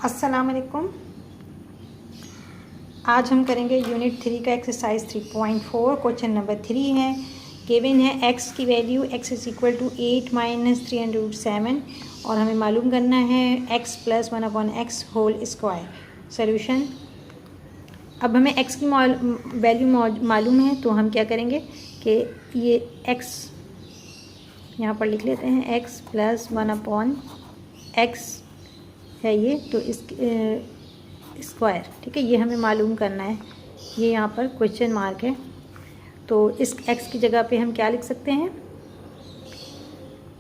अस्सलाम वालेकुम। आज हम करेंगे यूनिट 3 का एक्सरसाइज 3.4। क्वेश्चन नंबर 3 है। गिवन है x की value x is equal to 8 minus 3/7 और हमें मालूम करना है x plus 1/x whole square. Solution. अब हमें x की वैल्यू मालूम है तो हम क्या करेंगे कि ये x यहाँ पर लिख लेते हैं। x प्लस 1/x है ये, तो इस स्क्वायर, ठीक है, ये हमें मालूम करना है। ये यहाँ पर क्वेश्चन मार्क है, तो इस x की जगह पे हम क्या लिख सकते हैं।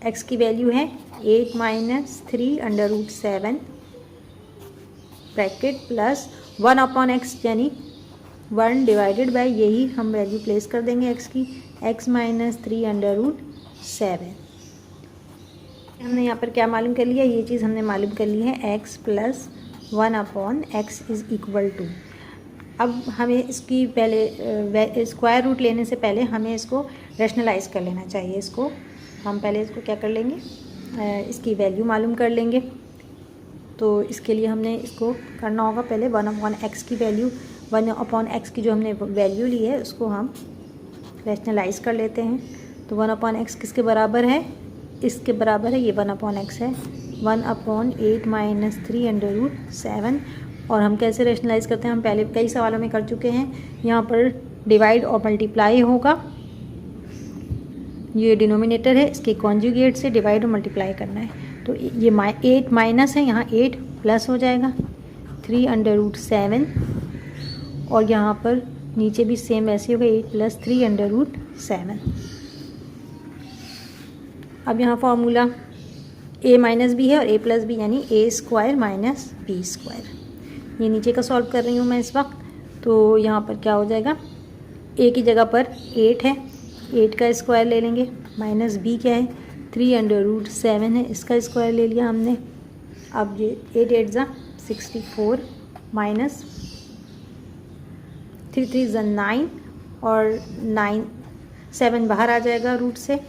x की वैल्यू है 8 माइनस 3/7 ब्रैकेट प्लस 1/x यानी 1 डिवाइडेड बाय, यही हम वैल्यू प्लेस कर देंगे x की, x माइनस 3/7। हमने यहाँ पर क्या मालूम कर लिया, ये चीज़ हमने मालूम कर ली है x plus 1/x is equal to. अब हमें इसकी पहले स्क्वायर रूट लेने से पहले हमें इसको रैशनलाइज कर लेना चाहिए। इसको हम पहले इसको क्या कर लेंगे, इसकी वैल्यू मालूम कर लेंगे। तो इसके लिए हमने इसको करना होगा, पहले 1/x की वैल्यू, 1/x की जो हमने वैल्यू ली है उसको हम रैशनलाइज कर लेते हैं। तो 1/x किसके बराबर है, इसके बराबर है, ये 1/x है, 1/8 माइनस 3/7। और हम कैसे रैशनलाइज करते हैं, हम पहले कई सवालों में कर चुके हैं। यहाँ पर डिवाइड और मल्टीप्लाई होगा, ये डिनोमिनेटर है, इसके कॉन्जुगेट से डिवाइड और मल्टीप्लाई करना है। तो ये 8 माइनस है, यहाँ 8 प्लस हो जाएगा 3/7, और यहाँ पर नीचे भी सेम वैसे होगा, 8 प्लस 3/7। अब यहाँ फॉर्मूला a माइनस बी है और a प्लस बी यानी a square minus B square. ये नीचे का सॉल्व कर रही हूँ मैं इस वक्त। तो यहाँ पर क्या हो जाएगा, a की जगह पर 8 है, 8 का स्क्वायर ले लेंगे, माइनस b क्या है 3/7 है, इसका स्क्वायर ले लिया हमने। अब ये 8 8 ज़ा 64 माइनस 3 3 ज़ा 9 और 9 7 बाहर आ जाएगा रूट से,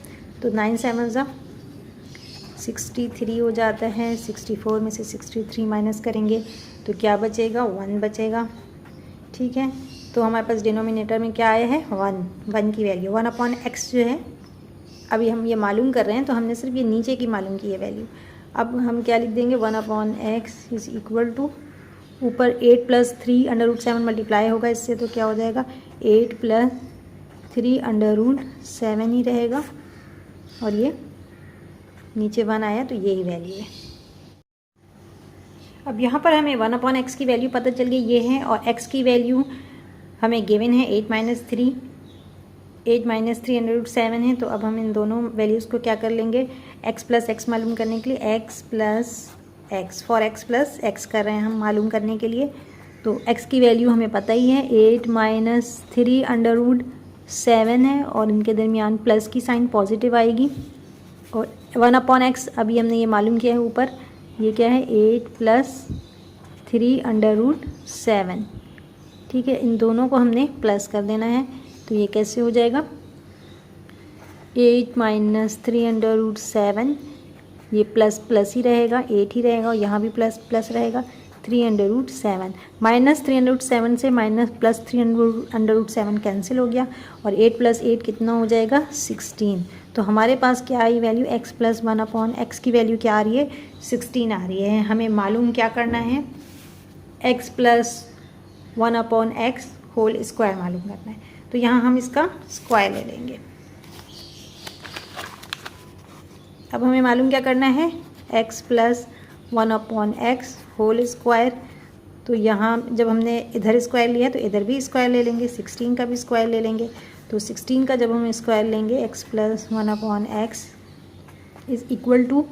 तो 9 7 ज़ा 63 हो जाता है। 64 में से 63 माइनस करेंगे तो क्या बचेगा, 1 बचेगा, ठीक है। तो हमारे पास डिनोमिनेटर में क्या आया है, 1 की वैल्यू 1/x जो है, अभी हम ये मालूम कर रहे हैं तो हमने सिर्फ ये नीचे की मालूम की है वैल्यू। अब हम क्या लिख देंगे, 1/x इज़ इक्वल टू, ऊपर 8 प्लस 3/7 मल्टीप्लाई होगा इससे, तो क्या हो जाएगा 8 प्लस 3/7 ही रहेगा, और ये नीचे 1 आया तो यही वैल्यू है। अब यहाँ पर हमें 1/x की वैल्यू पता चल गई, ये है, और x की वैल्यू हमें गिवन है 8 माइनस 3/7 है। तो अब हम इन दोनों वैल्यूज़ को क्या कर लेंगे, x प्लस x मालूम करने के लिए, x plus x, for x plus x कर रहे हैं हम मालूम करने के लिए। तो x की वैल्यू हमें पता ही है, 8 माइनस 3/7 है, और इनके दरमियान प्लस की साइन पॉजिटिव आएगी। और 1/x अभी हमने ये मालूम किया है ऊपर, ये क्या है 8 प्लस 3/7, ठीक है। इन दोनों को हमने प्लस कर देना है, तो ये कैसे हो जाएगा, 8 माइनस 3/7, ये प्लस प्लस ही रहेगा, 8 ही रहेगा, और यहाँ भी प्लस प्लस रहेगा, 3/7 माइनस 3/7 से माइनस प्लस 3/7 कैंसिल हो गया, और 8 प्लस 8 कितना हो जाएगा 16। तो हमारे पास क्या I value, x plus 1/x की वैल्यू क्या आ रही है, 16 आ रही है। हमें मालूम क्या करना है, x plus 1/x whole square मालूम करना है। तो यहाँ हम इसका स्क्वायर ले लेंगे। अब हमें मालूम क्या करना है, x plus 1/x whole square. तो यहाँ जब हमने इधर स्क्वायर लिया तो इधर भी स्क्वायर ले लेंगे, 16 का भी स्क्वायर ले लेंगे। तो 16 का जब हम स्क्वायर लेंगे, x plus 1/x is equal to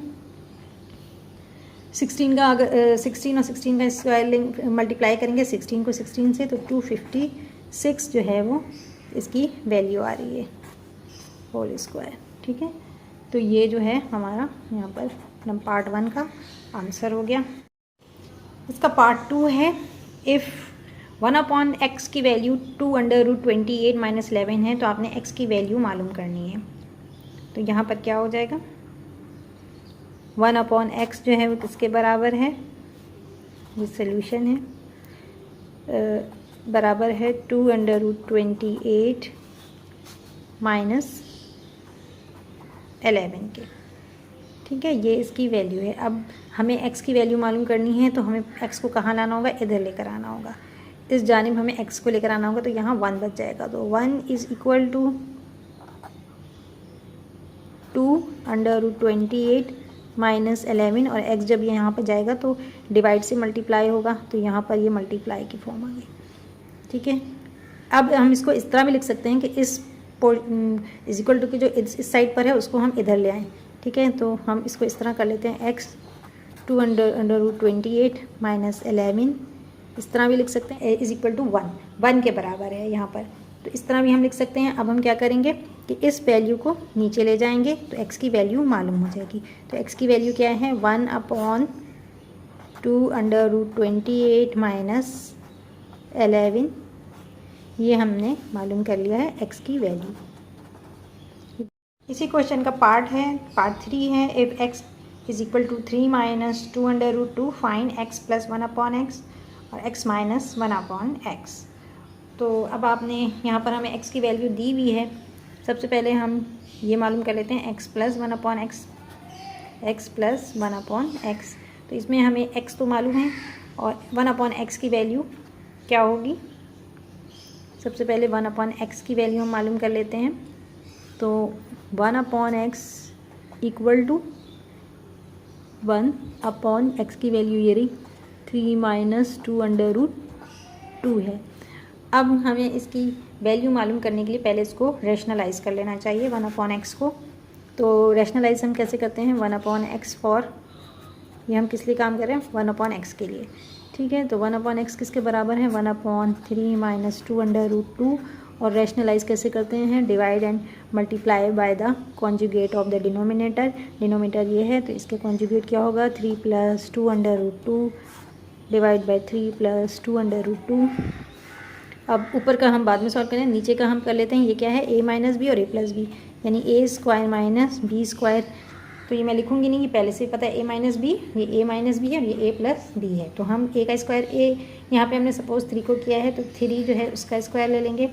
16 का, अगर 16 और 16 का स्क्वायर लेंगे, मल्टीप्लाई करेंगे 16 को 16 से, तो 256 जो है वो इसकी वैल्यू आ रही है होल स्क्वायर, ठीक है। तो ये जो है हमारा यहाँ पर पार्ट 1 का आंसर हो गया। इसका पार्ट 2 है, इफ़ 1/x की वैल्यू 2/28 माइनस 11 है, तो आपने x की वैल्यू मालूम करनी है। तो यहाँ पर क्या हो जाएगा, 1/x जो है वो किसके बराबर है, ये सोल्यूशन है, बराबर है 2√28 माइनस 11 के। ठीक है, ये इसकी वैल्यू है। अब हमें x की वैल्यू मालूम करनी है तो हमें x को कहाँ लाना होगा, इधर लेकर आना होगा। इस जानिब हमें x को लेकर आना होगा तो यहाँ 1 बच जाएगा। तो 1 इज़ इक्वल टू 2√28 माइनस 11 और x जब यहाँ पर जाएगा तो डिवाइड से मल्टीप्लाई होगा, तो यहाँ पर ये मल्टीप्लाई की फॉर्म आ गई। ठीक है, अब हम इसको इस तरह भी लिख सकते हैं कि इस इज इक्वल टू की जो इस साइड पर है उसको हम इधर ले आएँ। ठीक है, तो हम इसको इस तरह कर लेते हैं, x 2√28 माइनस 11, इस तरह भी लिख सकते हैं, इज इक्वल टू 1 के बराबर है यहाँ पर, तो इस तरह भी हम लिख सकते हैं। अब हम क्या करेंगे कि इस वैल्यू को नीचे ले जाएंगे तो x की वैल्यू मालूम हो जाएगी। तो x की वैल्यू क्या है, 1/2√28 माइनस 11, ये हमने मालूम कर लिया है x की वैल्यू। इसी क्वेश्चन का पार्ट 3 है, if x is equal to 3 minus 2√2 find x plus 1/x और x माइनस 1/x। तो अब आपने यहाँ पर हमें x की वैल्यू दी हुई है। सबसे पहले हम ये मालूम कर लेते हैं x plus 1/x, x plus 1/x। तो इसमें हमें x तो मालूम है और 1/x की वैल्यू क्या होगी। सबसे पहले 1/x की वैल्यू हम मालूम कर लेते हैं। तो 1/x इक्वल टू 1/x की वैल्यू ये रही 3 माइनस 2√2 है। अब हमें इसकी वैल्यू मालूम करने के लिए पहले इसको रैशनलाइज़ कर लेना चाहिए 1/x को। तो रैशनलाइज हम कैसे करते हैं, 1/x फॉर, ये हम किस लिए काम कर रहे हैं, 1/x के लिए। ठीक है, तो 1/x किसके बराबर है, 1/3 माइनस 2√2। और रैशनलाइज कैसे करते हैं, divide and multiply by the conjugate of the denominator. Denominator ये है तो इसके कॉन्जुगेट क्या होगा, 3 + 2√2 डिवाइड बाय 3 + 2√2। अब ऊपर का हम बाद में सॉल्व करें, नीचे का हम कर लेते हैं। ये क्या है, a माइनस बी और a प्लस बी, यानी a² माइनस b²। तो ये मैं लिखूंगी नहीं, ये पहले से पता है a माइनस बी, ये a माइनस बी है और ये a प्लस बी है। तो हम a का स्क्वायर, a यहाँ पे हमने सपोज 3 को किया है तो 3 जो है उसका स्क्वायर ले लेंगे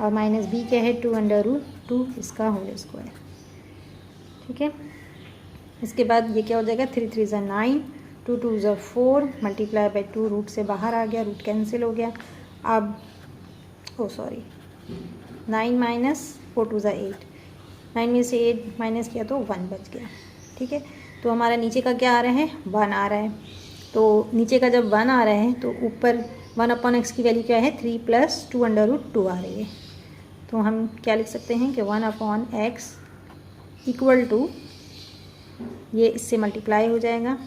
और माइनस बी क्या है 2√2 इसका होल स्क्वायर। ठीक है, इसके बाद ये क्या हो जाएगा, 3 × 3 = 9, 2 × 2 = 4 मल्टीप्लाई बाई 2, रूट से बाहर आ गया, रूट कैंसिल हो गया। अब 9 माइनस 4 × 2 = 8, 9 में से 8 माइनस किया तो 1 बच गया। ठीक है, तो हमारा नीचे का क्या आ रहा है, 1 आ रहा है। तो नीचे का जब 1 आ रहा है तो ऊपर 1/x की वैल्यू क्या है, 3 + 2√2 आ रही है। तो हम क्या लिख सकते हैं कि 1/x इक्वल टू, ये इससे मल्टीप्लाई हो जाएगा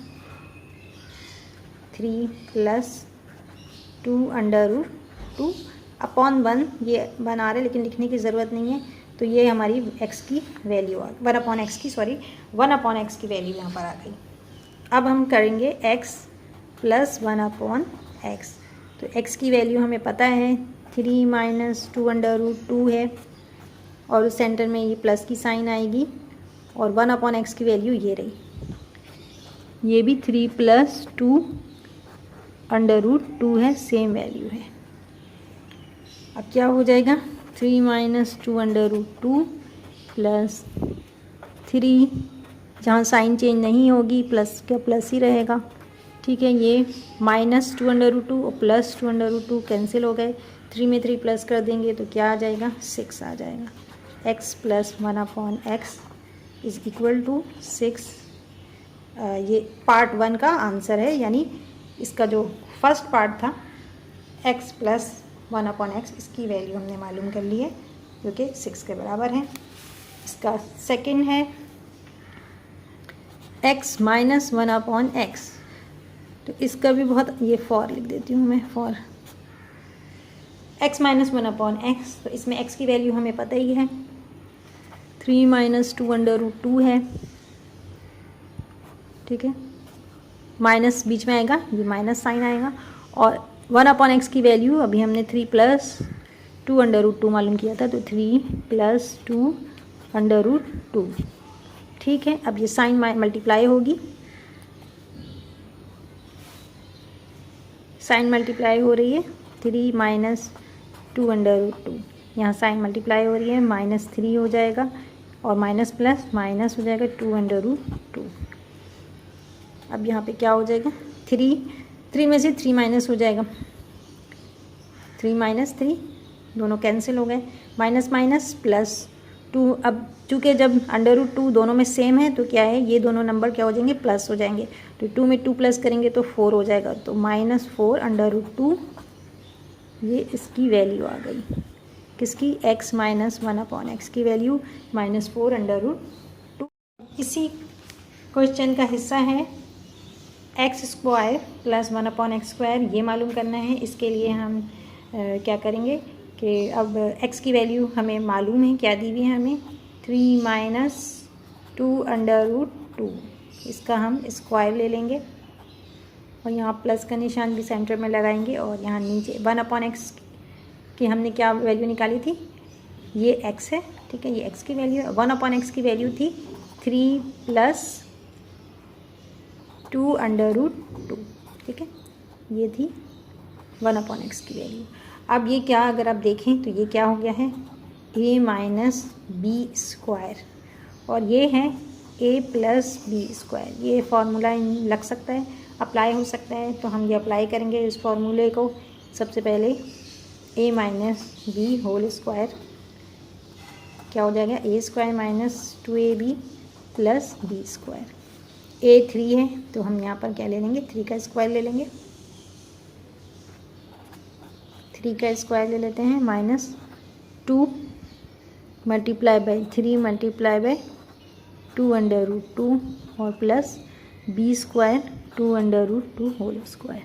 3 + 2√2 अपॉन 1, ये 1 आ रहा है लेकिन लिखने की ज़रूरत नहीं है। तो ये हमारी x की वैल्यू आ, 1/x की 1/x की वैल्यू यहाँ पर आ गई। अब हम करेंगे x प्लस 1/x। तो x की वैल्यू हमें पता है 3 माइनस 2√2 है और उस सेंटर में ये प्लस की साइन आएगी और 1/x की वैल्यू ये रही, ये भी 3 + 2√2 है, सेम वैल्यू है। अब क्या हो जाएगा, 3 माइनस 2√2 प्लस 3, जहाँ साइन चेंज नहीं होगी प्लस का प्लस ही रहेगा। ठीक है, ये माइनस 2√2 और प्लस 2√2 कैंसिल हो गए, 3 में 3 प्लस कर देंगे तो क्या आ जाएगा, 6 आ जाएगा। x plus 1/x is equal to 6। ये पार्ट 1 का आंसर है, यानी इसका जो फर्स्ट पार्ट था x प्लस 1/x, इसकी वैल्यू हमने मालूम कर ली है जो कि 6 के बराबर है। इसका सेकंड है x माइनस 1/x। तो इसका भी बहुत, ये फॉर लिख देती हूँ मैं, फॉर x माइनस 1/x। तो इसमें x की वैल्यू हमें पता ही है, 3 माइनस 2√2 है। ठीक है, माइनस बीच में आएगा, ये माइनस साइन आएगा और 1/x की वैल्यू अभी हमने 3 + 2√2 मालूम किया था, तो 3 + 2√2। ठीक है, अब ये साइन मल्टीप्लाई होगी साइन मल्टीप्लाई हो रही है 3 माइनस 2 अंडर रूट 2, यहाँ साइन मल्टीप्लाई हो रही है -3 हो जाएगा और माइनस प्लस माइनस हो जाएगा 2 अंडर रूट 2। अब यहाँ पे क्या हो जाएगा 3 में से 3 माइनस हो जाएगा, 3 माइनस 3 दोनों कैंसिल हो गए, माइनस माइनस प्लस 2। अब चूँकि जब अंडर रूट 2 दोनों में सेम है तो क्या है ये दोनों नंबर क्या हो जाएंगे प्लस हो जाएंगे, तो 2 में 2 प्लस करेंगे तो 4 हो जाएगा, तो -4 अंडर रूट 2 ये इसकी वैल्यू आ गई, किसकी x माइनस 1/x की वैल्यू -4 अंडर रूट 2। इसी क्वेश्चन का हिस्सा है x² प्लस 1/x², ये मालूम करना है। इसके लिए हम क्या करेंगे कि अब x की वैल्यू हमें मालूम है, क्या दी हुई है हमें 3 माइनस 2 अंडर रूट 2, इसका हम स्क्वायर ले लेंगे और यहाँ प्लस का निशान भी सेंटर में लगाएंगे और यहाँ नीचे 1/x की हमने क्या वैल्यू निकाली थी, ये x है, ठीक है, ये x की वैल्यू है। 1/x की वैल्यू थी 3 प्लस 2 अंडर रूट 2, ठीक है, ये थी 1/x की वैल्यू। अब ये क्या अगर आप देखें तो ये क्या हो गया है a माइनस बी स्क्वायर और ये है a प्लस बी स्क्वायर। ये फार्मूला लग सकता है, अप्लाई हो सकता है, तो हम ये अप्लाई करेंगे इस फार्मूले को। सबसे पहले a minus b whole square क्या हो जाएगा a² minus 2ab plus b square. a 3 है तो हम यहाँ पर क्या ले लेंगे 3 का स्क्वायर ले लेंगे, 3 का स्क्वायर ले लेते हैं, -2 multiply by 3 multiply by 2 under root 2 और plus b² 2 under root 2 whole square.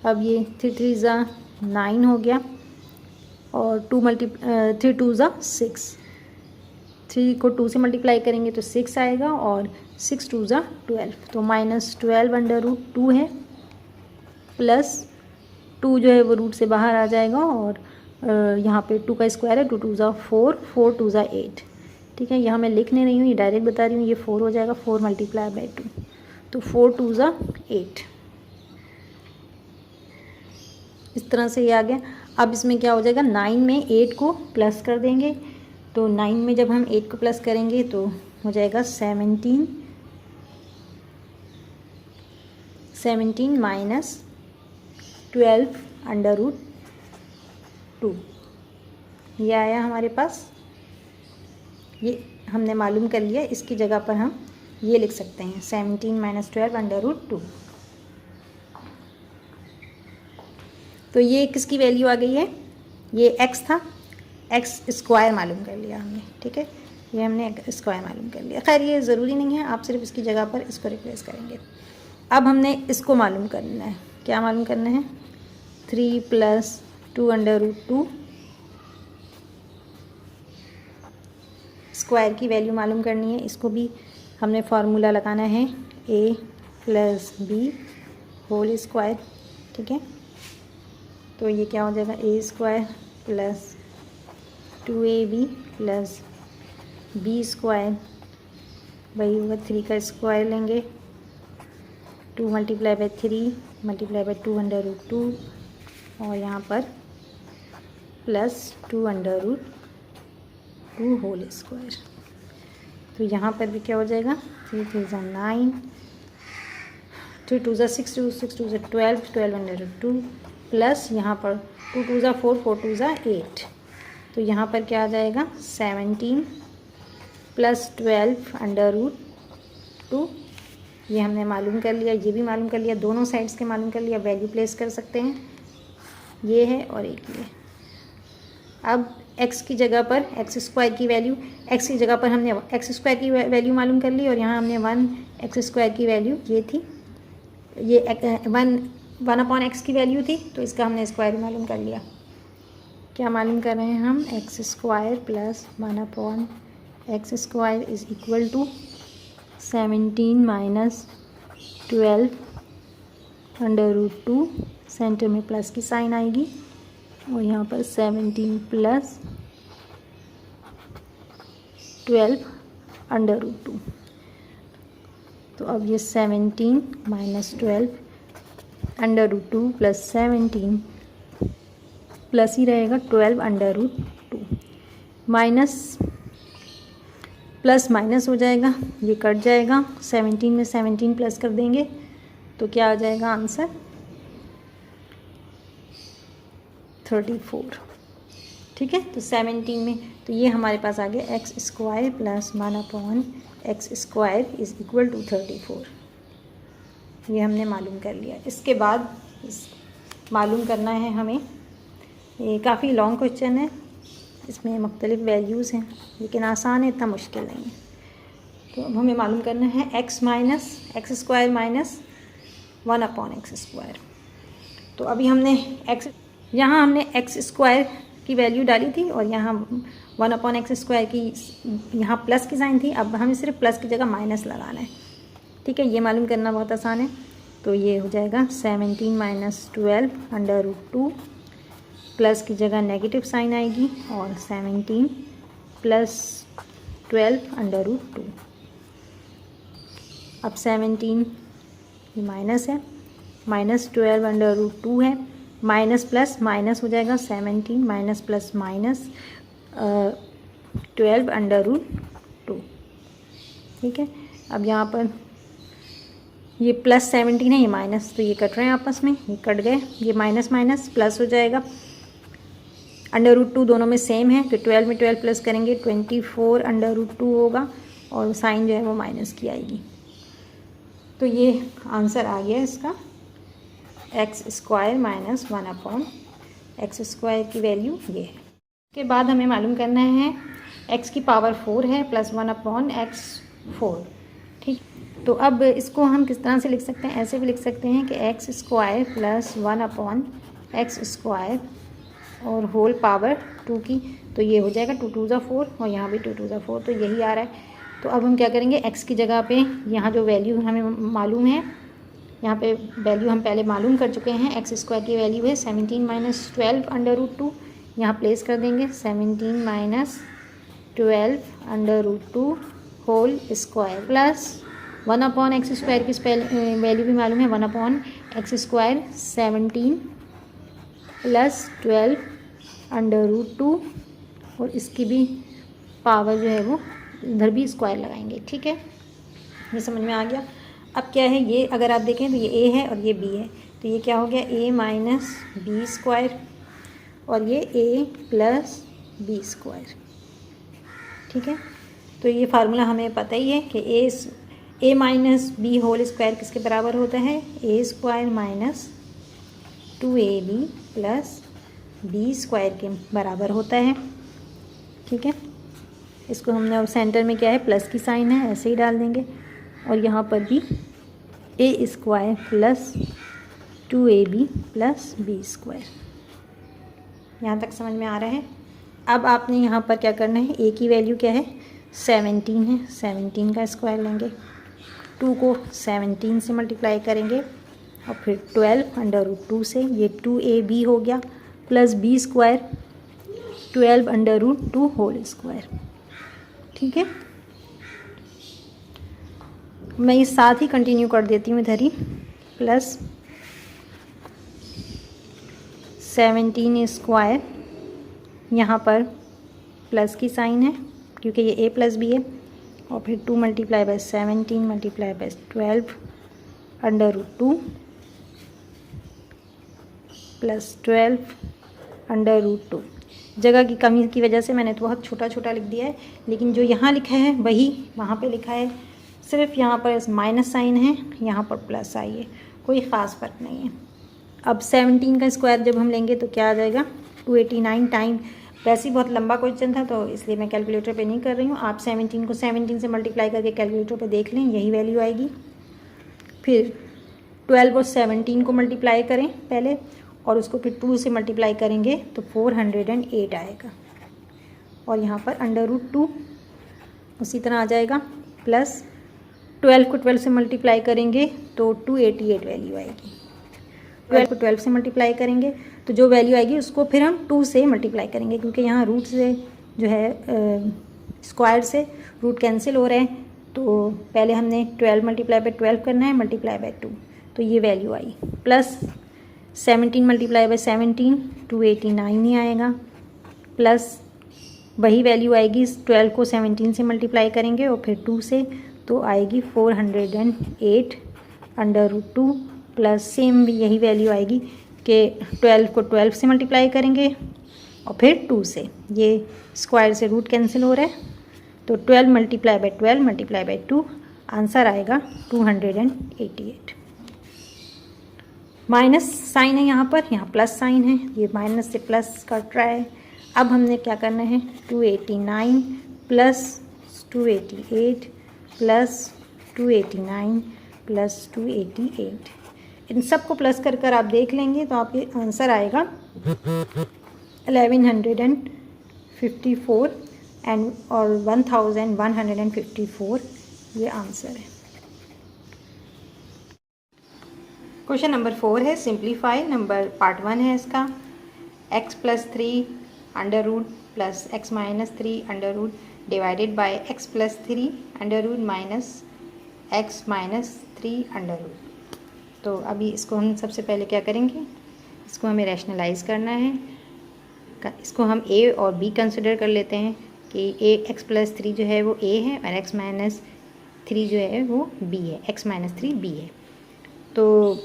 अब ये 3 3 ज़ा 9 हो गया और 3 2 ज़ा 6, 3 को 2 से मल्टीप्लाई करेंगे तो 6 आएगा और 6 2 ज़ा 12, तो -12 अंडर रूट 2 है, प्लस 2 जो है वो रूट से बाहर आ जाएगा और यहाँ पे 2 का स्क्वायर है, 2 2 ज़ा 4, 4 2 ज़ा 8, ठीक है, यहाँ मैं लिख नहीं रही हूँ, ये डायरेक्ट बता रही हूँ, ये 4 हो जाएगा, 4 मल्टीप्लाई बाई 2, तो 4 2 ज़ा 8, इस तरह से ये आ गया। अब इसमें क्या हो जाएगा 9 में 8 को प्लस कर देंगे, तो 9 में जब हम 8 को प्लस करेंगे तो हो जाएगा 17 माइनस 12 अंडर रूट 2, ये आया हमारे पास, ये हमने मालूम कर लिया। इसकी जगह पर हम ये लिख सकते हैं 17 माइनस 12 अंडर रूट 2। तो ये किसकी वैल्यू आ गई है, ये x था, x² मालूम कर लिया हमने, ठीक है, ये हमने स्क्वायर मालूम कर लिया। खैर ये ज़रूरी नहीं है, आप सिर्फ इसकी जगह पर इसको रिप्लेस करेंगे। अब हमने इसको मालूम करना है, क्या मालूम करना है 3 प्लस 2 अंडर रूट 2, स्क्वायर की वैल्यू मालूम करनी है। इसको भी हमने फार्मूला लगाना है a plus b whole square, ठीक है, तो ये क्या हो जाएगा a² plus 2ab plus b² वही होगा 3 का स्क्वायर लेंगे, 2 multiply by 3 multiply by 2 under root 2 और यहाँ पर plus 2 under root 2 whole square. तो यहाँ पर भी क्या हो जाएगा 3 3 ज़ा 9, 3 2 ज़ा 6 2 ज़ा 12 12 अंडर रूट 2 प्लस यहाँ पर 2 2 ज़ा 4 4 2 ज़ा 8, तो यहाँ पर क्या आ जाएगा 17 प्लस 12 अंडर रूट 2। ये हमने मालूम कर लिया, ये भी मालूम कर लिया, दोनों साइड्स के मालूम कर लिया, वैल्यू प्लेस कर सकते हैं, ये है और एक ये। अब x की जगह पर x² की वैल्यू, x की जगह पर हमने x² की वैल्यू मालूम कर ली और यहाँ हमने 1x² की वैल्यू ये थी, ये 1/x की वैल्यू थी, तो इसका हमने स्क्वायर मालूम कर लिया। क्या मालूम कर रहे हैं हम x² plus 1/x² is equal to 17 minus 12 under root 2, centre में प्लस की साइन आएगी और यहाँ पर 17 प्लस 12 अंडर रूट 2। तो अब ये 17 माइनस 12 √2 प्लस 17 प्लस ही रहेगा 12 √2 माइनस प्लस माइनस हो जाएगा, ये कट जाएगा, 17 में 17 प्लस कर देंगे तो क्या आ जाएगा आंसर 34। ठीक है, तो 17 में तो ये हमारे पास आ गया x² plus 1/x² is equal to 34। ये हमने मालूम कर लिया। इसके बाद मालूम करना है हमें, ये काफ़ी लॉन्ग क्वेश्चन है, इसमें मुख्तलिफ वैल्यूज़ हैं लेकिन आसान है, इतना मुश्किल नहीं है। तो अब हमें मालूम करना है x minus x² minus 1/x²। तो अभी हमने यहाँ हमने x² की वैल्यू डाली थी और यहाँ 1/x² की यहाँ प्लस की साइन थी। अब हमें सिर्फ प्लस की जगह माइनस लगाना है। ठीक है, ये मालूम करना बहुत आसान है। तो ये हो जाएगा 17 माइनस 12 √2, प्लस की जगह नेगेटिव साइन आएगी और 17 प्लस 12 √2। अब 17 ये माइनस है, माइनस 12 √2 है, माइनस प्लस माइनस हो जाएगा, 17 माइनस प्लस माइनस 12 √2। ठीक है, अब यहाँ पर ये प्लस 17 है, ये माइनस, तो ये कट रहे हैं आपस में, ये कट गए, ये माइनस माइनस प्लस हो जाएगा, √2 दोनों में सेम है तो 12 में 12 प्लस करेंगे 24 √2 होगा और साइन जो है वो माइनस की आएगी। तो ये आंसर आ गया इसका x² माइनस 1/x² की वैल्यू ये है। उसके बाद हमें मालूम करना है x की पावर 4 है प्लस 1/x4। ठीक, तो अब इसको हम किस तरह से लिख सकते हैं, ऐसे भी लिख सकते हैं कि x² प्लस 1/x² और होल पावर 2 की, तो ये हो जाएगा 2 2 4 और यहाँ भी 2 2 4, तो यही आ रहा है। तो अब हम क्या करेंगे, x की जगह पे यहाँ जो वैल्यू हमें मालूम है, यहाँ पे वैल्यू हम पहले मालूम कर चुके हैं, x² की वैल्यू है 17 माइनस 12 √2, यहाँ प्लेस कर देंगे 17 minus 12 √2 whole square plus 1/x² की वैल्यू भी मालूम है 1/x², 17 प्लस 12 √2 और इसकी भी पावर जो है वो इधर भी स्क्वायर लगाएंगे। ठीक है, ये समझ में आ गया। अब क्या है, ये अगर आप देखें तो ये a है और ये b है, तो ये क्या हो गया a माइनस b² और ये a प्लस b²। ठीक है, तो ये फार्मूला हमें पता ही है कि a minus b whole square किसके बराबर होता है, a² minus 2ab plus b² के बराबर होता है। ठीक है, इसको हमने अब सेंटर में क्या है प्लस की साइन है, ऐसे ही डाल देंगे और यहाँ पर भी a² plus 2ab plus b²। यहाँ तक समझ में आ रहा है। अब आपने यहाँ पर क्या करना है, a की वैल्यू क्या है 17 है, 17 का स्क्वायर लेंगे, 2 को 17 से मल्टीप्लाई करेंगे और फिर 12 √2 से, ये 2ab हो गया प्लस b² 12 √2 होल स्क्वायर। ठीक है, मैं ये साथ ही कंटिन्यू कर देती हूँ इधर ही, प्लस 17² यहाँ पर प्लस की साइन है क्योंकि ये a प्लस b है और फिर 2 multiply by 17 multiply by 12 √2 plus 12 √2। जगह की कमी की वजह से मैंने तो बहुत छोटा छोटा लिख दिया है, लेकिन जो यहाँ लिखा है वही वहाँ पे लिखा है, सिर्फ यहाँ पर माइनस साइन है, यहाँ पर प्लस आई है, कोई ख़ास फ़र्क नहीं है। अब 17 का स्क्वायर जब हम लेंगे तो क्या आ जाएगा 289 टाइम। वैसे ही बहुत लंबा क्वेश्चन था तो इसलिए मैं कैलकुलेटर पे नहीं कर रही हूँ, आप 17 को 17 से मल्टीप्लाई करके कैलकुलेटर पे देख लें, यही वैल्यू आएगी। फिर 12 और 17 को मल्टीप्लाई करें पहले और उसको फिर 2 से मल्टीप्लाई करेंगे तो 408 आएगा और यहाँ पर √2 उसी तरह आ जाएगा, प्लस 12 को 12 से मल्टीप्लाई करेंगे तो 288 वैल्यू आएगी। 12 को 12 से मल्टीप्लाई करेंगे तो जो वैल्यू आएगी उसको फिर हम 2 से मल्टीप्लाई करेंगे क्योंकि यहाँ रूट से जो है स्क्वायर से रूट कैंसिल हो रहे हैं, तो पहले हमने 12 मल्टीप्लाई बाय 12 करना है, मल्टीप्लाई बाय 2, तो ये value I, plus 17 multiply by 17 289 ही आएगा, प्लस वही वैल्यू आएगी 12 को 17 से मल्टीप्लाई करेंगे और फिर 2 से, तो आएगी 408 अंडर रूट 2, प्लस सेम यही वैल्यू आएगी कि 12 को 12 से मल्टीप्लाई करेंगे और फिर 2 से, ये स्क्वायर से रूट कैंसिल हो रहा है, तो 12 multiply by 12 multiply by 2, answer आएगा 288। माइनस साइन है यहाँ पर, यहाँ प्लस साइन है, ये माइनस से प्लस कट रहा है। अब हमने क्या करना है, 289 प्लस 288 प्लस 289 प्लस 288, इन सब को प्लस कर कर आप देख लेंगे तो आपके आंसर आएगा 1154 एंड और 1154, ये आंसर है। क्वेश्चन नंबर 4 है सिंप्लीफाई, नंबर पार्ट 1 है इसका। x plus 3 under root plus x minus 3 under root divided by x plus 3 under root minus x minus 3 under root. तो अभी इसको हम सबसे पहले क्या करेंगे, इसको हमें रैशनलाइज करना है। इसको हम a और b कंसिडर कर लेते हैं कि x प्लस 3 जो है वो a है और x माइनस 3 जो है वो b है, x माइनस 3 b है। तो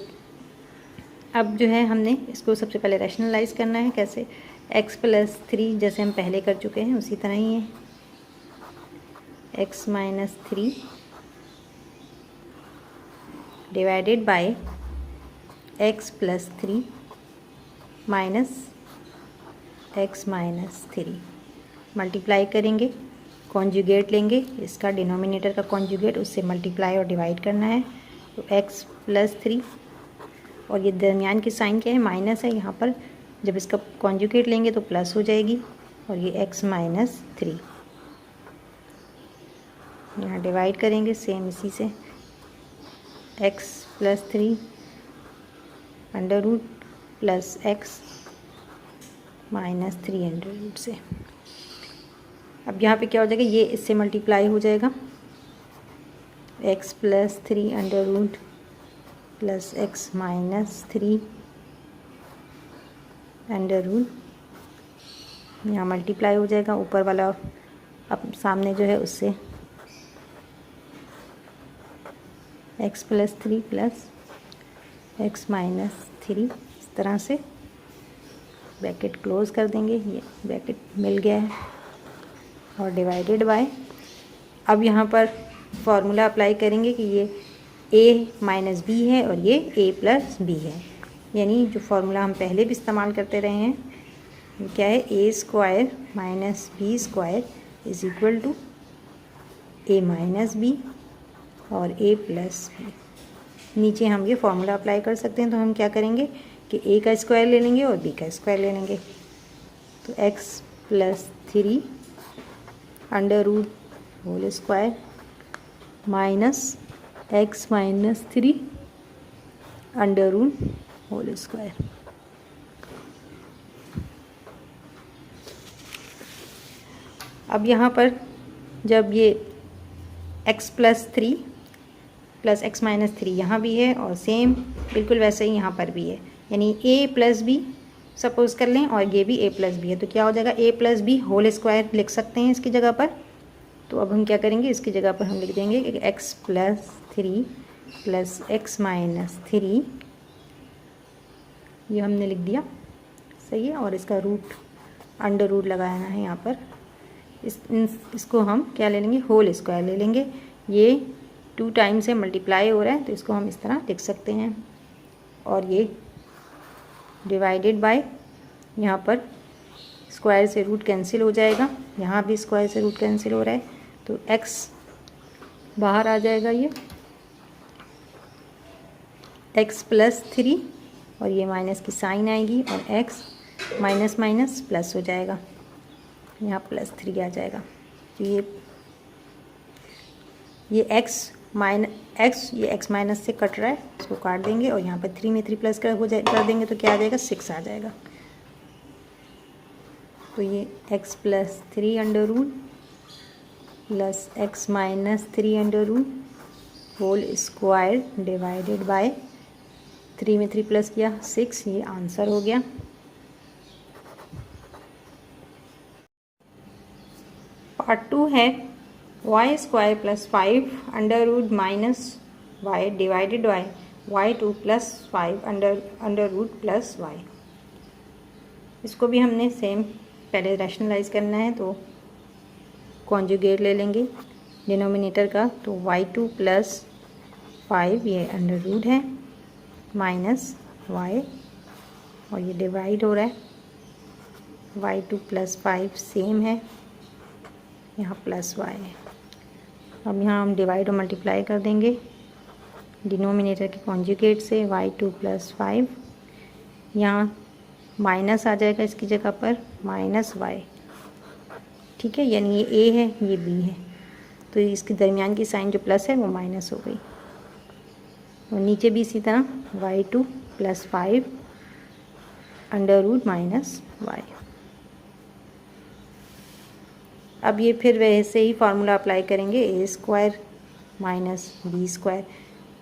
अब जो है हमने इसको सबसे पहले रैशनलाइज करना है। कैसे, x प्लस 3 जैसे हम पहले कर चुके हैं उसी तरह ही है, x minus 3 divided by x plus 3 minus x minus 3, multiply करेंगे, कॉन्जुगेट लेंगे, इसका डिनोमिनेटर का कॉन्जुगेट उससे मल्टीप्लाई और डिवाइड करना है, तो x प्लस 3 और ये दरमियान की साइन क्या है, माइनस है, यहाँ पर जब इसका कॉन्जुगेट लेंगे तो प्लस हो जाएगी, और ये x माइनस 3 यहाँ डिवाइड करेंगे सेम इसी से, x plus 3 under root plus x minus 3 under root से। अब यहाँ पे क्या हो जाएगा, ये इससे मल्टीप्लाई हो जाएगा, x plus 3 under root plus x minus 3 under root, यहाँ मल्टीप्लाई हो जाएगा, ऊपर वाला अब सामने जो है उससे x plus 3 plus x minus 3, इस तरह से ब्रैकेट क्लोज कर देंगे, ये ब्रैकेट मिल गया है, और डिवाइडेड बाय, अब यहाँ पर फॉर्मूला अप्लाई करेंगे कि ये a माइनस बी है और ये a प्लस बी है, यानी जो फार्मूला हम पहले भी इस्तेमाल करते रहे हैं, ये क्या है, a square minus B square is equal to a minus b और a प्लस बी। नीचे हम ये फार्मूला अप्लाई कर सकते हैं, तो हम क्या करेंगे कि a का स्क्वायर ले लेंगे और b का स्क्वायर ले लेंगे, तो x plus 3 under root whole square minus x minus 3 under root whole square. अब यहाँ पर जब ये x plus 3 plus x minus 3 यहाँ भी है और सेम बिल्कुल वैसे ही यहाँ पर भी है, यानी a प्लस बी सपोज कर लें और ये भी a प्लस बी है, तो क्या हो जाएगा, a plus b whole square लिख सकते हैं इसकी जगह पर। तो अब हम क्या करेंगे, इसकी जगह पर हम लिख देंगे कि x plus 3 plus x minus 3, ये हमने लिख दिया, सही है, और इसका रूट अंडर रूट लगाना है यहाँ पर। इसको हम क्या ले लेंगे, होल स्क्वायर ले लेंगे, ये 2 टाइम से मल्टीप्लाई हो रहा है तो इसको हम इस तरह लिख सकते हैं, और ये डिवाइडेड बाय, यहाँ पर स्क्वायर से रूट कैंसिल हो जाएगा, यहाँ भी स्क्वायर से रूट कैंसिल हो रहा है, तो x बाहर आ जाएगा, ये x प्लस 3 और ये माइनस की साइन आएगी और x माइनस माइनस प्लस हो जाएगा, यहाँ प्लस 3 आ जाएगा, तो ये x माइनस से कट रहा है, इसको काट देंगे और यहाँ पर 3 में 3 प्लस कर देंगे तो क्या आ जाएगा, 6 आ जाएगा। तो ये x plus 3 under root plus x minus 3 under root whole square divided by 3 में 3 प्लस किया 6, ये आंसर हो गया। पार्ट 2 है y square plus 5 under root minus y divided by y2 plus 5 under root plus y. इसको भी हमने same पहले रैशनलाइज करना है, तो कॉन्जुगेट ले लेंगे डिनोमिनेटर का, तो y2 प्लस 5 ये अंडर रूट है माइनस y, और ये डिवाइड हो रहा है, y2 प्लस 5 सेम है, यहाँ प्लस y है। अब यहाँ हम डिवाइड और मल्टीप्लाई कर देंगे डिनोमिनेटर के कॉन्जुगेट से, y2 प्लस 5, यहाँ माइनस आ जाएगा इसकी जगह पर माइनस y, ठीक है, यानी ये a है ये b है, तो इसके दरमियान की साइन जो प्लस है वो माइनस हो गई, और नीचे भी इसी तरह y2 plus 5 under root minus y। अब ये फिर वैसे ही फार्मूला अप्लाई करेंगे, a square minus B square.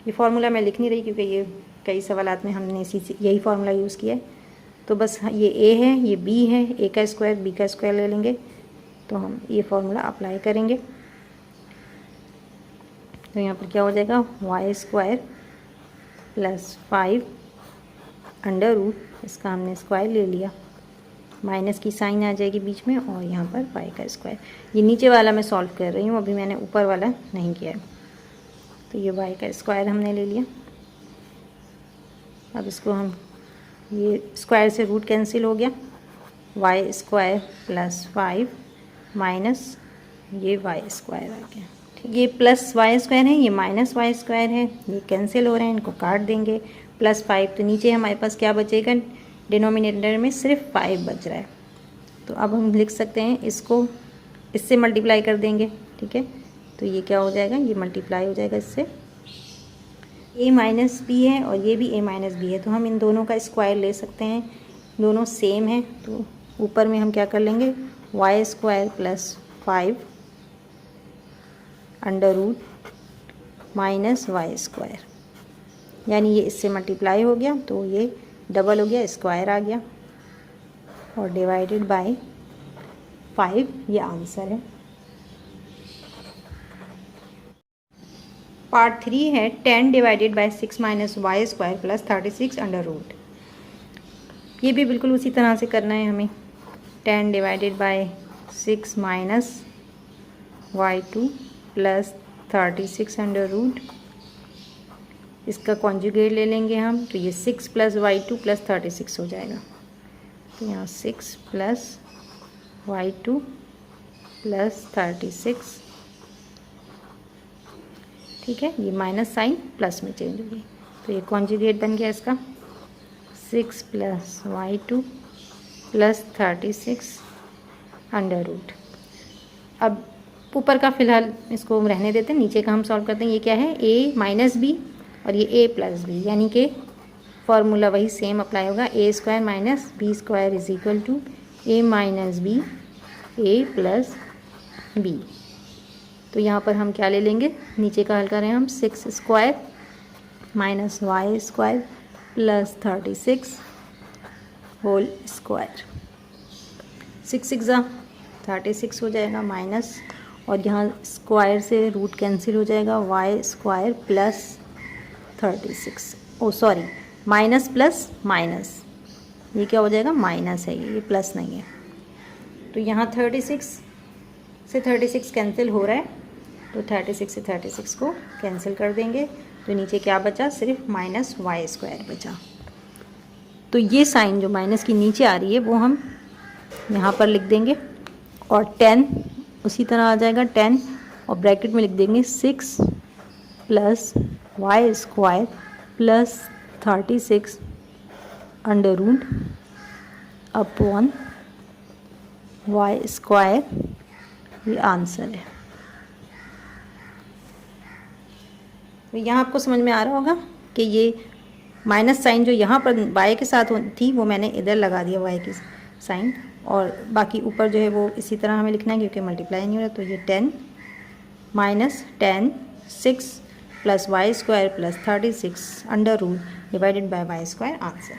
ये फार्मूला मैं लिख नहीं रही क्योंकि ये कई सवालात में हमने यही फार्मूला यूज़ किया है, तो बस ये ए है ये बी है, ए का स्क्वायर बी का स्क्वायर ले लेंगे, तो हम ये फार्मूला अप्लाई करेंगे। तो यहाँ पर क्या हो जाएगा, y square plus 5 under root, इसका हमने स्क्वायर ले लिया, माइनस की साइन आ जाएगी बीच में, और यहाँ पर वाई का स्क्वायर। ये नीचे वाला मैं सॉल्व कर रही हूँ, अभी मैंने ऊपर वाला नहीं किया है। तो ये वाई का स्क्वायर हमने ले लिया। अब इसको हम, ये स्क्वायर से रूट कैंसिल हो गया, वाई स्क्वायर प्लस 5 माइनस ये वाई स्क्वायर आ गया, ठीक। ये प्लस वाई स्क्वायर है, ये माइनस वाई स्क्वायर है, ये कैंसिल हो रहे हैं, इनको काट देंगे। प्लस 5, तो नीचे हमारे पास क्या बचेगा, डिनोमिनेटर में सिर्फ 5 बच रहा है, तो अब हम लिख सकते हैं इसको, इससे मल्टीप्लाई कर देंगे, ठीक है। तो ये क्या हो जाएगा, ये मल्टीप्लाई हो जाएगा इससे, a माइनस बी है और ये भी a माइनस बी है, तो हम इन दोनों का स्क्वायर ले सकते हैं, दोनों सेम है, तो ऊपर में हम क्या कर लेंगे, y square plus 5 under root minus y square, यानी ये इससे मल्टीप्लाई हो गया तो ये डबल हो गया, स्क्वायर आ गया, और डिवाइडेड बाय 5, ये आंसर है। पार्ट 3 है 10 divided by 6 minus y square plus 36 under root. ये भी बिल्कुल उसी तरह से करना है हमें, 10 divided by 6 minus y2 plus 36 under root, इसका कॉन्जुगेट ले लेंगे हम, तो ये 6 प्लस y2 प्लस 36 हो जाएगा, तो यहाँ 6 प्लस y2 प्लस 36, ठीक है, ये माइनस साइन प्लस में चेंज हो गई, तो ये कॉन्जुगेट बन गया इसका, 6 plus y2 plus 36 under root. अब ऊपर का फ़िलहाल इसको रहने देते हैं, नीचे का हम सॉल्व करते हैं। ये क्या है, a माइनस बी और ये a प्लस बी, यानी कि फॉर्मूला वही सेम अप्लाई होगा, A square minus B square is equal to A minus B A plus B. तो यहाँ पर हम क्या ले लेंगे, नीचे का हल करें हम, 6 square minus y square plus 36 whole square, 6 6 36 हो जाएगा माइनस, और यहाँ स्क्वायर से रूट कैंसिल हो जाएगा, वाई स्क्वायर प्लस 36, ओ सॉरी माइनस प्लस माइनस, ये क्या हो जाएगा, माइनस है, ये प्लस नहीं है। तो यहाँ 36 से 36 कैंसिल हो रहा है, तो 36 से 36 को कैंसिल कर देंगे, तो नीचे क्या बचा, सिर्फ माइनस वाई स्क्वायर बचा। तो ये साइन जो माइनस की नीचे आ रही है वो हम यहाँ पर लिख देंगे, और 10 उसी तरह आ जाएगा 10, और ब्रैकेट में लिख देंगे 6 plus y square plus 36 under root upon y square, ये आंसर है। तो यहाँ आपको समझ में आ रहा होगा कि ये माइनस साइन जो यहाँ पर वाई के साथ थी वो मैंने इधर लगा दिया वाई की साइन, और बाकी ऊपर जो है वो इसी तरह हमें लिखना है क्योंकि मल्टीप्लाई नहीं हो रहा। तो ये 10 minus 10 6 plus y square plus 36 under root divided by y square answer.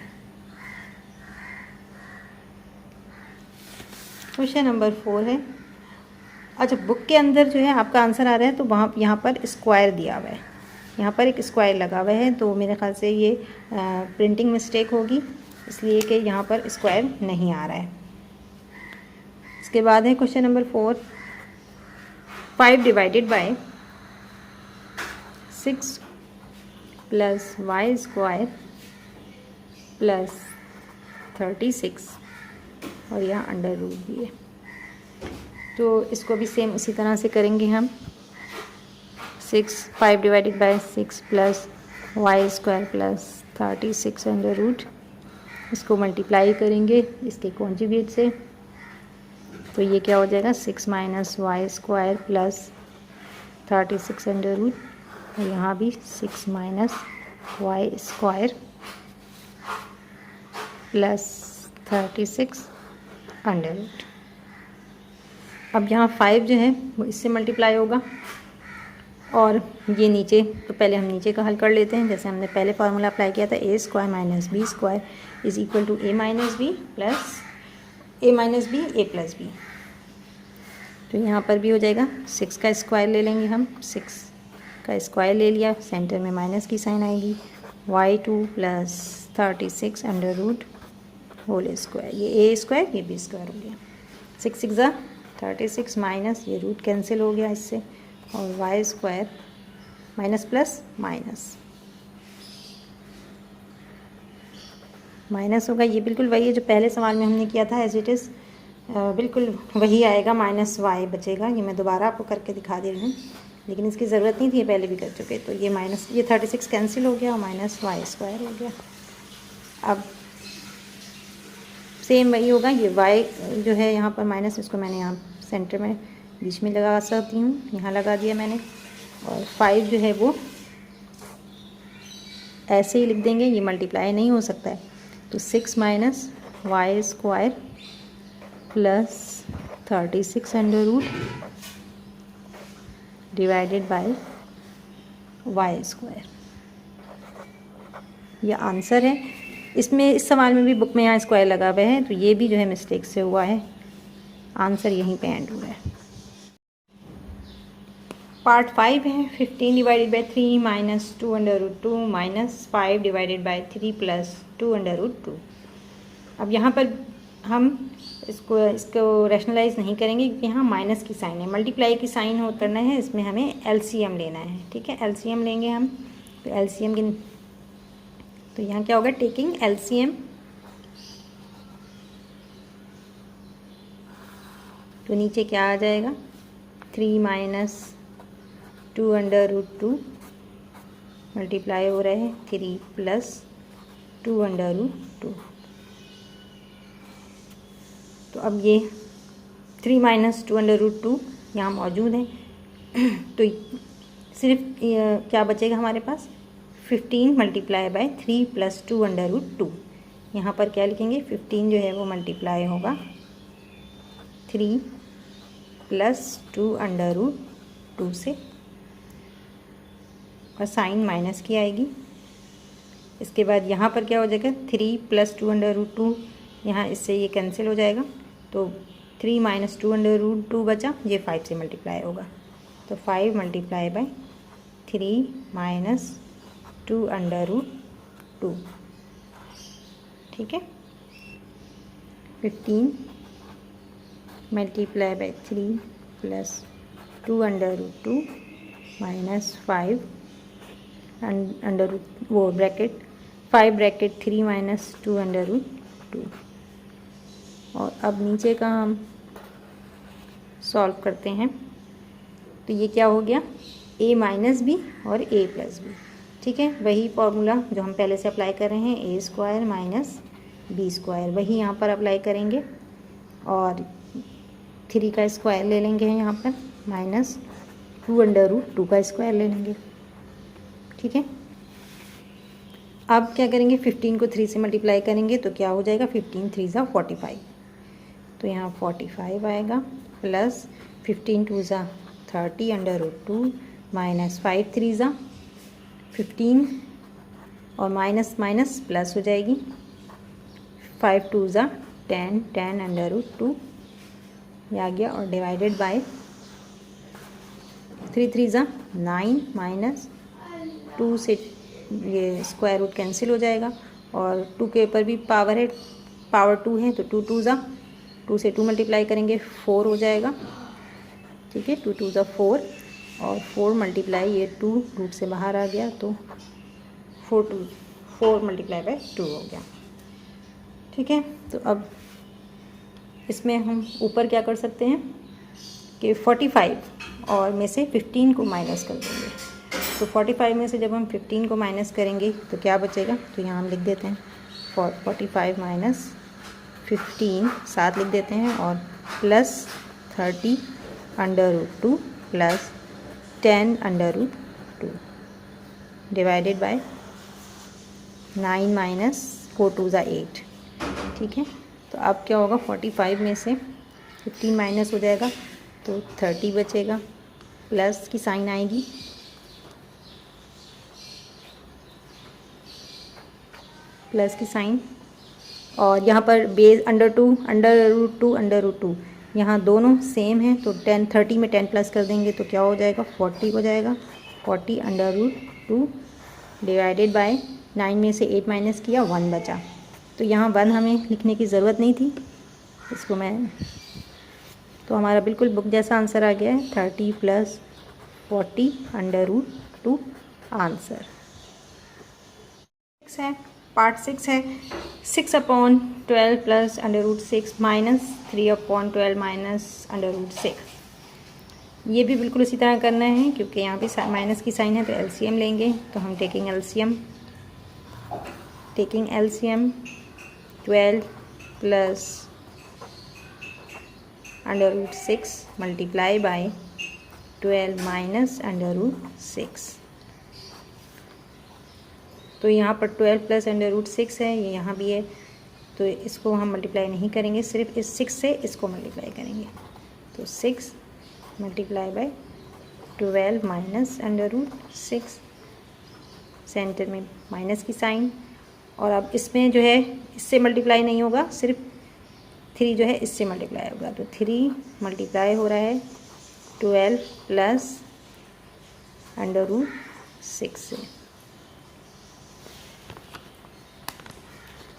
Question number 4 है। अच्छा, बुक के अंदर जो है आपका आंसर आ रहा है तो वहाँ यहाँ पर स्क्वायर दिया हुआ है, यहाँ पर एक स्क्वायर लगा हुआ है, तो मेरे ख्याल से ये प्रिंटिंग मिस्टेक होगी, इसलिए कि यहाँ पर स्क्वायर नहीं आ रहा है। इसके बाद है question number 4, 5 divided by 6 plus y square plus 36 और यहाँ अंडर रूट भी है, तो इसको भी सेम इसी तरह से करेंगे हम। 5 divided by 6 plus y square plus 36 under root, इसको मल्टीप्लाई करेंगे इसके कॉन्जुगेट से, तो ये क्या हो जाएगा 6 minus y square plus 36 under root, और यहाँ भी 6 minus y square plus 36 under root. अब यहाँ 5 जो है वो इससे मल्टीप्लाई होगा, और ये नीचे, तो पहले हम नीचे का हल कर लेते हैं। जैसे हमने पहले फार्मूला अप्लाई किया था, A square minus B square is equal to A minus B plus A minus B A plus B. तो यहाँ पर भी हो जाएगा 6 का स्क्वायर ले लेंगे हम, 6 का स्क्वायर ले लिया, सेंटर में माइनस की साइन आएगी, y2 plus 36 under root whole square, ये ए स्क्वायर ये बी स्क्वायर हो गया, 6 6 ज़ा 36 माइनस ये रूट कैंसिल हो गया इससे, और y square minus plus minus minus होगा, ये बिल्कुल वही है जो पहले सवाल में हमने किया था, एज इट इज़ बिल्कुल वही आएगा, माइनस वाई बचेगा। ये मैं दोबारा आपको करके दिखा दे रही हूँ, लेकिन इसकी ज़रूरत नहीं थी, ये पहले भी कर चुके, तो ये माइनस ये 36 कैंसिल हो गया और माइनस वाई स्क्वायर हो गया। अब सेम वही होगा, ये वाई जो है यहाँ पर माइनस, इसको मैंने यहाँ सेंटर में बीच में लगा सकती हूँ, यहाँ लगा दिया मैंने, और 5 जो है वो ऐसे ही लिख देंगे, ये मल्टीप्लाई नहीं हो सकता है, तो 6 minus y square plus 36 under root divided by y square, ये आंसर है। इसमें इस सवाल में भी बुक में यहाँ स्क्वायर लगा हुआ है, तो ये भी जो है मिस्टेक से हुआ है, आंसर यहीं पे एंड हुआ है। पार्ट 5 है, 15 divided by 3 minus 2 under root 2 minus 5 divided by 3 plus 2 under root 2। अब यहाँ पर हम इसको रैशनलाइज नहीं करेंगे, क्योंकि यहाँ माइनस की साइन है, मल्टीप्लाई की साइन हो करना है, इसमें हमें एलसीएम लेना है, ठीक है, एलसीएम लेंगे हम, तो एलसीएम की, तो यहाँ क्या होगा, टेकिंग एलसीएम, तो नीचे क्या आ जाएगा 3 माइनस 2 अंडर रूट 2 मल्टीप्लाई हो रहा है 3 प्लस 2 अंडर रूट 2। तो अब ये 3 माइनस 2 अंडर रूट 2 यहाँ मौजूद है, तो सिर्फ क्या बचेगा हमारे पास 15 multiply by 3 plus 2 under root 2। यहाँ पर क्या लिखेंगे 15 जो है वो मल्टीप्लाई होगा 3 प्लस 2 अंडर रूट 2 से, और साइन माइनस की आएगी। इसके बाद यहाँ पर क्या हो जाएगा 3 प्लस 2 अंडर रूट 2, यहाँ इससे ये कैंसिल हो जाएगा, तो 3 माइनस 2 अंडर रूट 2 बचा, ये 5 से मल्टीप्लाई होगा, तो 5 multiply by 3 minus 2 under root 2, ठीक है, 15 multiply by 3 plus 2 under root 2 minus 5 under root वो bracket 5 bracket 3 minus 2 under root 2। और अब नीचे का हम सॉल्व करते हैं, तो ये क्या हो गया a माइनस बी और a प्लस बी, ठीक है, वही फॉर्मूला जो हम पहले से अप्लाई कर रहे हैं, ए स्क्वायर माइनस बी स्क्वायर, वही यहाँ पर अप्लाई करेंगे, और 3 का स्क्वायर ले लेंगे यहाँ पर, माइनस 2 अंडर रूट 2 का स्क्वायर ले लेंगे, ठीक है। अब क्या करेंगे 15 को 3 से मल्टीप्लाई करेंगे, तो क्या हो जाएगा 15 3 ज़ा 45, तो यहाँ 45 आएगा, प्लस 15 2 ज़ा 30 अंडर रूट 2 माइनस 5 3 ज़ा 15 और माइनस माइनस प्लस हो जाएगी। 5 2 ज़ा 10, 10 अंडर रूट 2 ये आ गया, और डिवाइडेड बाय 3 3 ज़ा 9 माइनस 2 से ये स्क्वायर रूट कैंसिल हो जाएगा, और 2 के ऊपर भी पावर है, पावर 2 है, तो 2 2 ज़ा 2 से 2 मल्टीप्लाई करेंगे 4 हो जाएगा। ठीक है, 2 2 ज़ा 4 और 4 मल्टीप्लाई ये 2 रूट से बाहर आ गया, तो 4 मल्टीप्लाई बाय 2 हो गया। ठीक है, तो अब इसमें हम ऊपर क्या कर सकते हैं कि 45 और में से 15 को माइनस कर देंगे। तो 45 में से जब हम 15 को माइनस करेंगे तो क्या बचेगा, तो यहाँ हम लिख देते हैं 45 माइनस 15 7 लिख देते हैं, और plus 30 under root 2 plus 10 under root 2 by बाय 9 माइनस 4 2 ज़ा 8। ठीक है, तो अब क्या होगा, 45 में से 15 माइनस हो जाएगा तो 30 बचेगा, प्लस की साइन आएगी, प्लस की साइन, और यहाँ पर बेस अंडर रूट टू यहाँ दोनों सेम हैं, तो 30 में 10 प्लस कर देंगे तो क्या हो जाएगा, 40 हो जाएगा। 40 अंडर रूट 2 डिवाइडेड बाय 9 में से 8 माइनस किया 1 बचा, तो यहाँ 1 हमें लिखने की ज़रूरत नहीं थी, इसको मैं, तो हमारा बिल्कुल बुक जैसा आंसर आ गया है, 30 प्लस 40 अंडर रूट 2 आंसर। 6 है, पार्ट 6 है, 6/12 plus under root 6 minus 3/12 minus under root 6। ये भी बिल्कुल इसी तरह करना है, क्योंकि यहाँ पे माइनस की साइन है तो एलसीएम लेंगे, तो हम taking LCM 12 plus under root 6 multiply by 12 minus under root 6। तो यहाँ पर 12 प्लस अंडर रूट 6 है, ये यहाँ भी है, तो इसको हम मल्टीप्लाई नहीं करेंगे, सिर्फ इस 6 से इसको मल्टीप्लाई करेंगे, तो 6 multiply by 12 minus under root 6, centre में माइनस की साइन, और अब इसमें जो है इससे मल्टीप्लाई नहीं होगा, सिर्फ 3 जो है इससे मल्टीप्लाई होगा, तो 3 मल्टीप्लाई हो रहा है 12 प्लस अंडर रूट 6 से।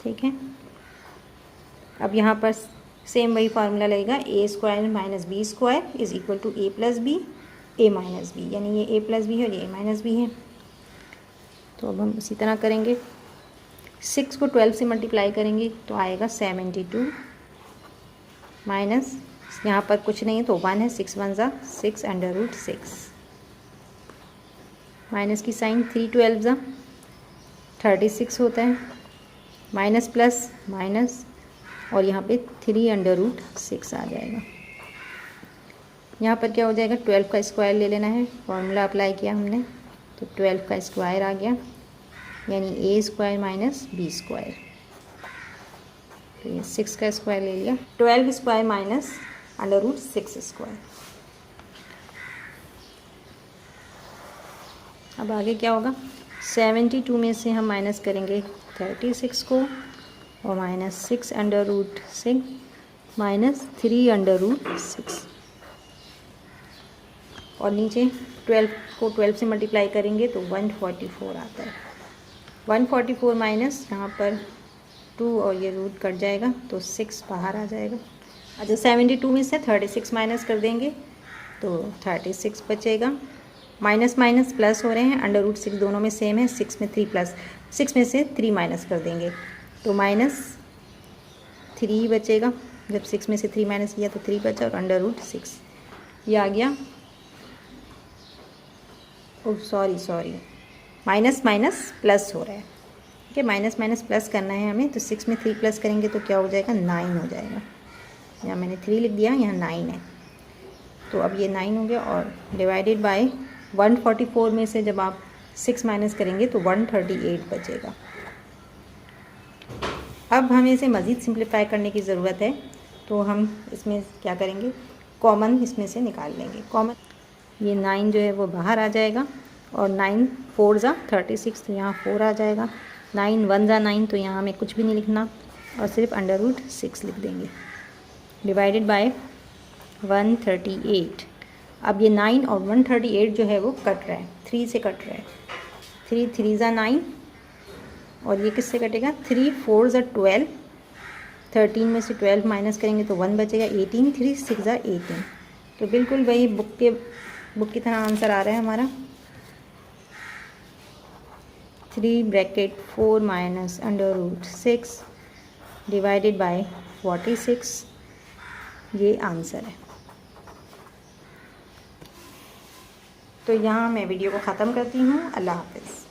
ठीक है, अब यहाँ पर सेम वही फार्मूला लगेगा, a² minus b² is equal to a plus b a minus b, यानी ये a प्लस बी है और ये a माइनस बी है। तो अब हम इसी तरह करेंगे, 6 को 12 से मल्टीप्लाई करेंगे तो आएगा 72 माइनस, यहाँ पर कुछ नहीं है तो 1 है, 6 1 ज़ा 6 अंडर रूट 6 माइनस की साइन, 3 12 ज़ा 36 होता है, माइनस प्लस माइनस, और यहाँ पे 3 अंडर रूट 6 आ जाएगा। यहाँ पर क्या हो जाएगा, 12 का स्क्वायर ले लेना है, फॉर्मूला अप्लाई किया हमने, तो 12 का स्क्वायर आ गया, यानी a² माइनस b², तो ये 6 का स्क्वायर ले लिया, 12² माइनस अंडर रूट 6²। अब आगे क्या होगा, 72 में से हम माइनस करेंगे 36 को, और minus 6 under root 6 minus 3 under root 6, और नीचे 12 को 12 से मल्टीप्लाई करेंगे तो 144 आता है, 144 माइनस यहाँ पर 2 और ये रूट कट जाएगा तो 6 बाहर आ जाएगा। अच्छा, 72 में से 36 माइनस कर देंगे तो 36 बचेगा, माइनस माइनस प्लस हो रहे हैं, अंडर रूट 6 दोनों में सेम है, 6 में 3 प्लस, 6 में से 3 माइनस कर देंगे तो माइनस 3 बचेगा, जब 6 में से 3 माइनस किया तो 3 बचा, और अंडर रूट 6 ये आ गया, oh sorry minus minus plus हो रहा है, ठीक है, माइनस माइनस प्लस करना है हमें, तो 6 में 3 प्लस करेंगे तो क्या हो जाएगा, 9 हो जाएगा, यहाँ मैंने 3 लिख दिया, यहाँ 9 है, तो अब ये 9 हो गया, और डिवाइडेड बाय 144 में से जब आप 6 माइनस करेंगे तो 138 बचेगा। अब हमें इसे मज़ीद सिंप्लीफाई करने की ज़रूरत है, तो हम इसमें क्या करेंगे, कॉमन इसमें से निकाल लेंगे, कॉमन ये 9 जो है वो बाहर आ जाएगा, और 9 4 ज़ा 36, तो यहाँ 4 आ जाएगा। 9 1 ज़ा 9, तो यहाँ हमें कुछ भी नहीं लिखना और सिर्फ √6 लिख देंगे, डिवाइडेड बाय 138। अब ये 9 और 138 जो है वो कट रहा है, 3 से कट रहा है। 3 3 ज़ा 9 और ये किससे कटेगा, 3 4 ज़ा 12, 13 में से 12 माइनस करेंगे तो 1 बचेगा। 18 3 6 ज़ा 18, तो बिल्कुल वही बुक की तरह आंसर आ रहा है हमारा। 3 ब्रैकेट 4 माइनस √6 डिवाइडेड बाय 46, ये आंसर है। तो यहाँ मैं वीडियो को ख़त्म करती हूँ। अल्लाह हाफ़िज़।